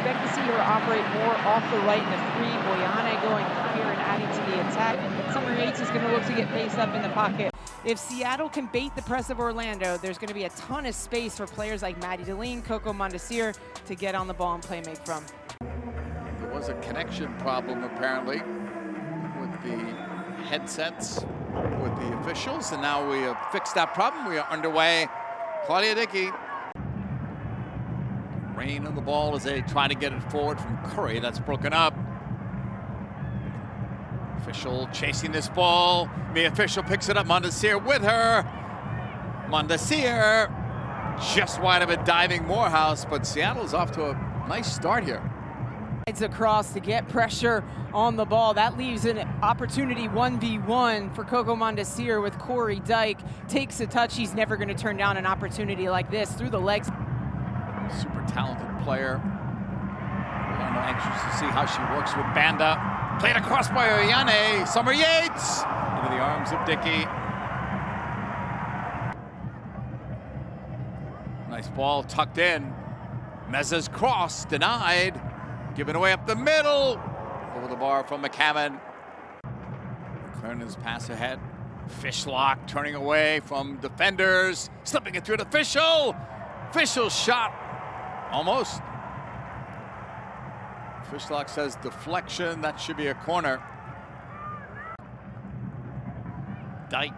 expect to see her operate more off the right in the three. Boyane going higher and adding to the attack. Summer Yates is going to look to get faced up in the pocket. If Seattle can bait the press of Orlando, there's going to be a ton of space for players like Maddie Deline, Coco Mondesir to get on the ball and play make from. There was a connection problem apparently with the headsets with the officials, and now we have fixed that problem. We are underway. Claudia Dickey. Rain on the ball as they try to get it forward from Curry. That's broken up. Official chasing this ball. The official picks it up. Mondesir with her. Mondesir just wide of a diving Morehouse, but Seattle's off to a nice start here. Across to get pressure on the ball. That leaves an opportunity 1v1 for Coco Mondesir with Corey Dyke. Takes a touch. He's never going to turn down an opportunity like this through the legs. Super talented player. I'm anxious to see how she works with Banda. Played across by Oyane. Summer Yates into the arms of Dickey. Nice ball tucked in. Meza's cross denied. Given away up the middle. Over the bar from McCammon. McLaren's pass ahead. Fishlock turning away from defenders. Slipping it through the official. Official shot. Almost. Fishlock says deflection. That should be a corner. Dyke.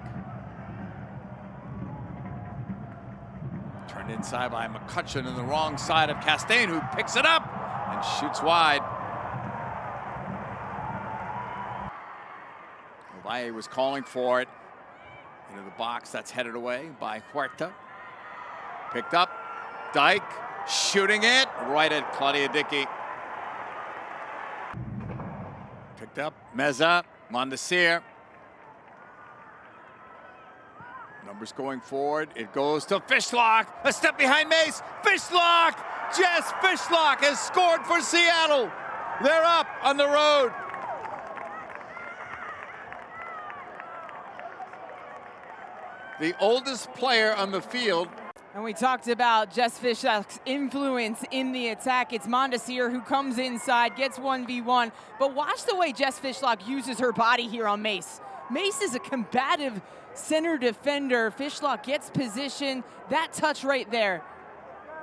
Turned inside by McCutcheon on the wrong side of Castaigne, who picks it up and shoots wide. Ovalle was calling for it. Into the box, that's headed away by Huerta. Picked up. Dyke shooting it right at Claudia Dickey. Picked up. Meza. Mondesir. Numbers going forward. It goes to Fishlock. A step behind Mace. Fishlock! Jess Fishlock has scored for Seattle. They're up on the road. The oldest player on the field. And we talked about Jess Fishlock's influence in the attack. It's Mondesir who comes inside, gets 1v1. But watch the way Jess Fishlock uses her body here on Mace. Mace is a combative center defender. Fishlock gets position. That touch right there.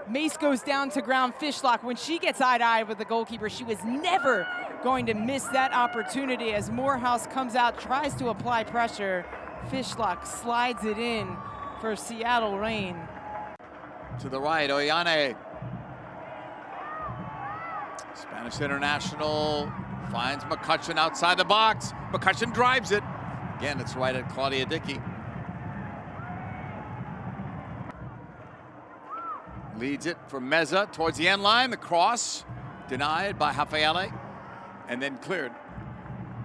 Mace goes down to ground. Fishlock, when she gets eye-to-eye with the goalkeeper, she was never going to miss that opportunity as Morehouse comes out, tries to apply pressure. Fishlock slides it in for Seattle Reign. To the right, Oyane. Spanish international finds McCutcheon outside the box. McCutcheon drives it. Again, it's right at Claudia Dickey. Leads it for Meza towards the end line. The cross denied by Rafaele and then cleared.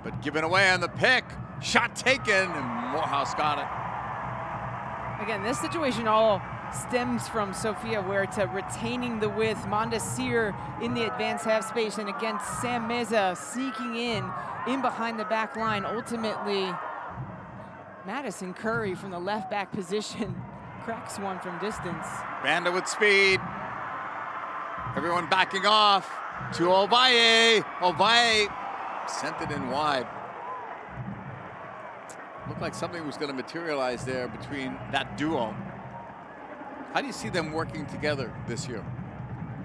But given away on the pick. Shot taken and Morehouse got it. Again, this situation all stems from Sofia Huerta retaining the width. Mondesir in the advanced half space, and again, Sam Meza sneaking in behind the back line. Ultimately, Madison Curry from the left back position cracks one from distance. Banda with speed. Everyone backing off to Ovalle. Ovalle sent it in wide. Looked like something was going to materialize there between that duo. How do you see them working together this year?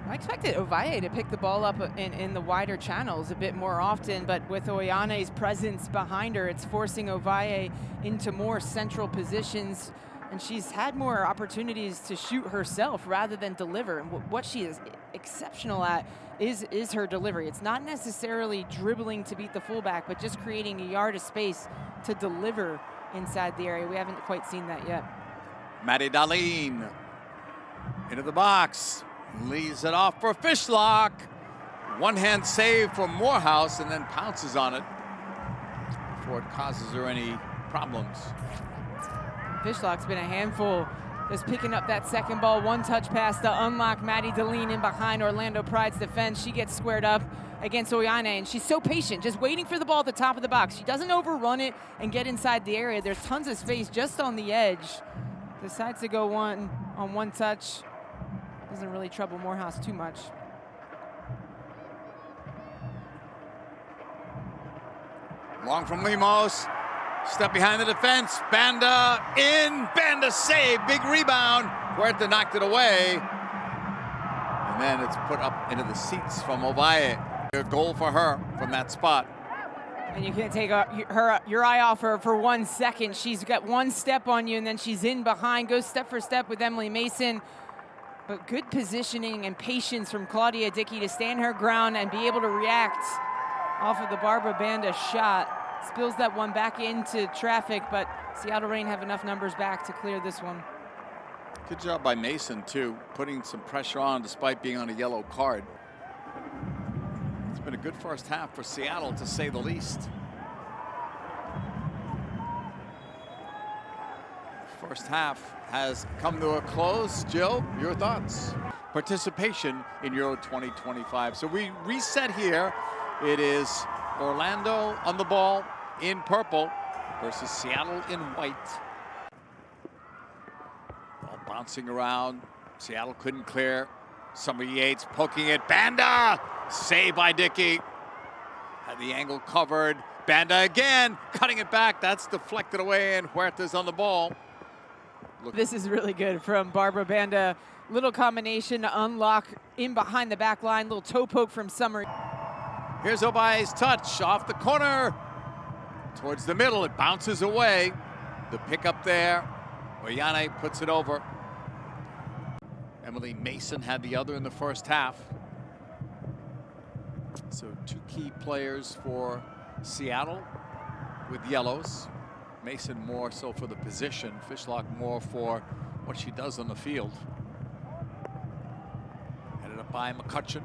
I expected Ovalle to pick the ball up in the wider channels a bit more often, but with Oyane's presence behind her, it's forcing Ovalle into more central positions, and she's had more opportunities to shoot herself rather than deliver. And what she is exceptional at is her delivery. It's not necessarily dribbling to beat the fullback, but just creating a yard of space to deliver inside the area. We haven't quite seen that yet. Maddie Deline into the box. Leaves it off for Fishlock. One-hand save from Morehouse and then pounces on it before it causes her any problems. Fishlock's been a handful, just picking up that second ball. One-touch pass to unlock Maddie Deline in behind Orlando Pride's defense. She gets squared up against Oyane, and she's so patient, just waiting for the ball at the top of the box. She doesn't overrun it and get inside the area. There's tons of space just on the edge. Decides to go one touch. Doesn't really trouble Morehouse too much. Long from Lemos. Step behind the defense. Banda in. Banda save. Big rebound. Huerta knocked it away. And then it's put up into the seats from Ovalle. A goal for her from that spot. And you can't take your eye off her for 1 second. She's got one step on you, and then she's in behind, goes step for step with Emily Mason. But good positioning and patience from Claudia Dickey to stand her ground and be able to react off of the Barbara Banda shot. Spills that one back into traffic, but Seattle Reign have enough numbers back to clear this one. Good job by Mason, too, putting some pressure on despite being on a yellow card. It's been a good first half for Seattle, to say the least. First half has come to a close. Jill, your thoughts? Participation in Euro 2025. So we reset here. It is Orlando on the ball in purple versus Seattle in white. Ball bouncing around. Seattle couldn't clear. Summer Yates poking it. Banda! Saved by Dickey. Had the angle covered. Banda again, cutting it back. That's deflected away, and Huerta's on the ball. This is really good from Barbara Banda. Little combination to unlock in behind the back line. Little toe poke from Summer. Here's Ovaille's touch off the corner. Towards the middle, it bounces away. The pickup there. Oyane puts it over. Emily Mason had the other in the first half. So two key players for Seattle with yellows. Mason more so for the position. Fishlock more for what she does on the field. Headed up by McCutcheon.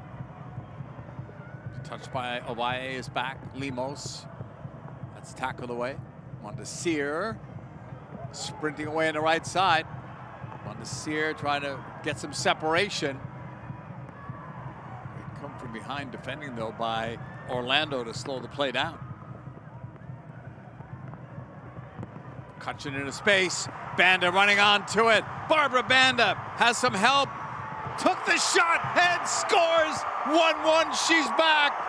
Touched by Ovalle is back. Lemos. That's tackled away. Mondesir sprinting away on the right side. Mondesir trying to get some separation. They come from behind defending though by Orlando to slow the play down. McCutcheon into space. Banda running onto it. Barbara Banda has some help. Took the shot, head, scores, 1-1, she's back.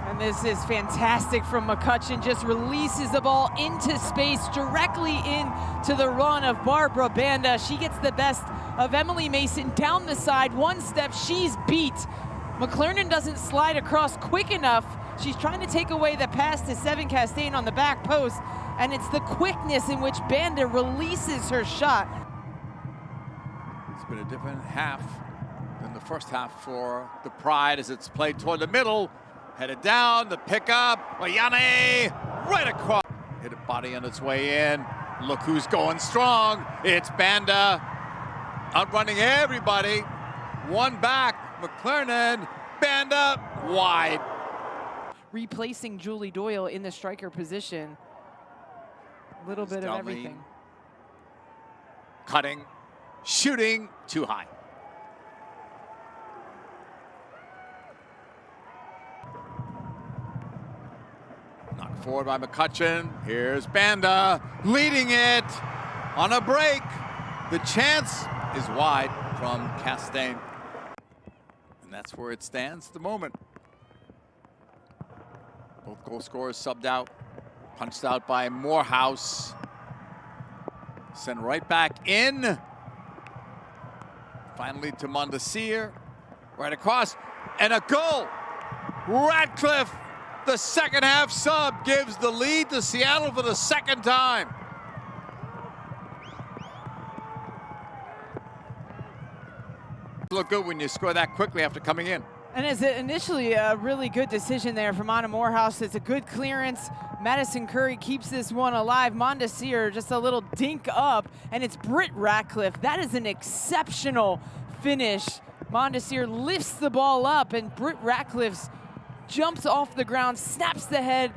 And this is fantastic from McCutcheon, just releases the ball into space, directly into the run of Barbara Banda. She gets the best of Emily Mason down the side, one step, she's beat. McClernand doesn't slide across quick enough. She's trying to take away the pass to Seven Castaigne on the back post, and it's the quickness in which Banda releases her shot. It's been a different half than the first half for the Pride as it's played toward the middle. Headed down, the pickup, Oyane right across. Hit a body on its way in. Look who's going strong. It's Banda outrunning everybody. One back, McClernand, Banda wide. Replacing Julie Doyle in the striker position. A little bit of everything. Cutting, shooting, too high. Knocked forward by McCutcheon. Here's Banda leading it on a break. The chance is wide from Castaigne. And that's where it stands at the moment. Both goal scorers subbed out, punched out by Morehouse. Sent right back in. Finally to Mondesir. Right across, and a goal. Radcliffe, the second half sub, gives the lead to Seattle for the second time. Look good when you score that quickly after coming in. And it's initially a really good decision there from Anna Morehouse. It's a good clearance. Madison Curry keeps this one alive. Mondesir just a little dink up, and it's Britt Radcliffe. That is an exceptional finish. Mondesir lifts the ball up, and Britt Radcliffe jumps off the ground, snaps the head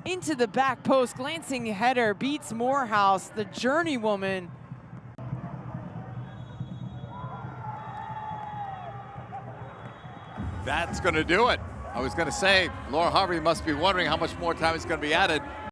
into the back post. Glancing header beats Morehouse, the journeywoman. That's going to do it. I was going to say, Laura Harvey must be wondering how much more time is going to be added.